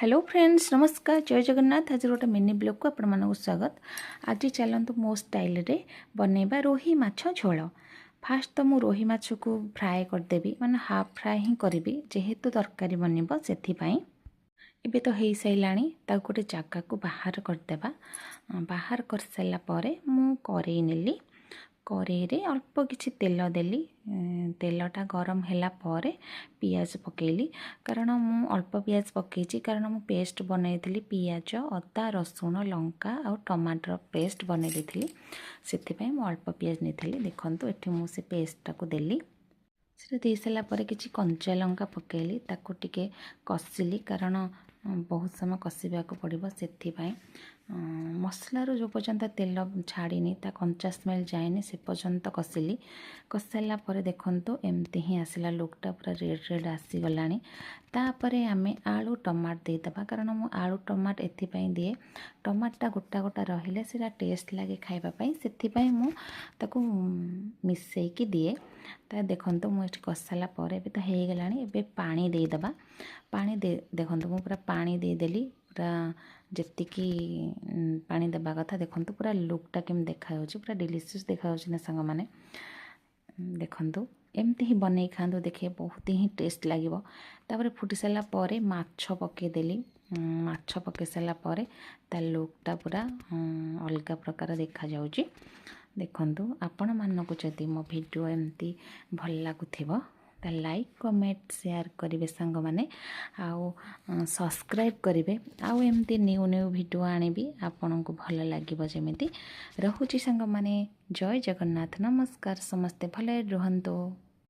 Hello friends नमस्कार जय जगन्नाथ। आज गोटे मिनी ब्लॉग को आपण मानक स्वागत। आज चलतु मो स्टाइल रे बनैबा रोही माछ झोल। फास्ट तो मु रोही माछ को फ्राए करदेवी, माने हाफ फ्राए ही करी जेहेतु तरकारी बनब से एबे तो हो साराणी। गोटे जगह को बाहर करदेबा। बाहर कर सारा पर मु करेई नेली। करेई अल्प किछि तेल देली। तेलटा गरम होला पर पियाज पकेली, कारण मु अल्प पियाज पकेची कारण मु पेस्ट बनैली। पियाज अदा रसुण लंका और टमाटर पेस्ट बनैली, से मु अल्प पियाज नहीं। देखंतु एठी मु से पेस्टा को देली। से दे सारा पर किछि कंचा लंका पकेली, ताको टिके कसिली कारण बहुत समय कषा पड़ो। से मसलार जो पर्यंत तेल छाड़नी ता कंचा स्मेल जाएनि से पर्यंत कषिली। कषाला देखु एमती ही आसला लुकटा पूरा रेड रेड आसीगला। तापर आम आलू टमाट देदेबा, कारण मु आलू टमाट एथिपाई दिए टमाटा गोटा गोटा रहिले सेटा टेस्ट लगे खाइबापी, से मुझे मिसईकी दिए। तो देखो मुझे कषाला एबे तो हो गला। एबे पानी देदेबा। पानी देखो मु पूरा पानी देदेली, पूरा जेतिकी पानी देबा कथा। देखो पूरा लुकटा केम देखा, पूरा डिलीशियस देखा ना सांग मैंने। देखो एमती ही बन खातु, देखिए बहुत ही टेस्ट लगे। तापर फुटी सारा पर माछ पकईदेली। माछ पकई सारा पर ता लुकटा पूरा अलग प्रकार देखा जाउची। देखंतु आपण मानक जदि मो वीडियो एमती भल लागुथिबो ता लाइक कमेंट शेयर करेंगे सांग माने, आउ सब्सक्राइब करेंगे। आउ एमती न्यू न्यू वीडियो आनिबी आपन को भल लागिबो जेमिति। रहुची सांग माने। जय जगन्नाथ, नमस्कार। समस्ते भले रुहंतु।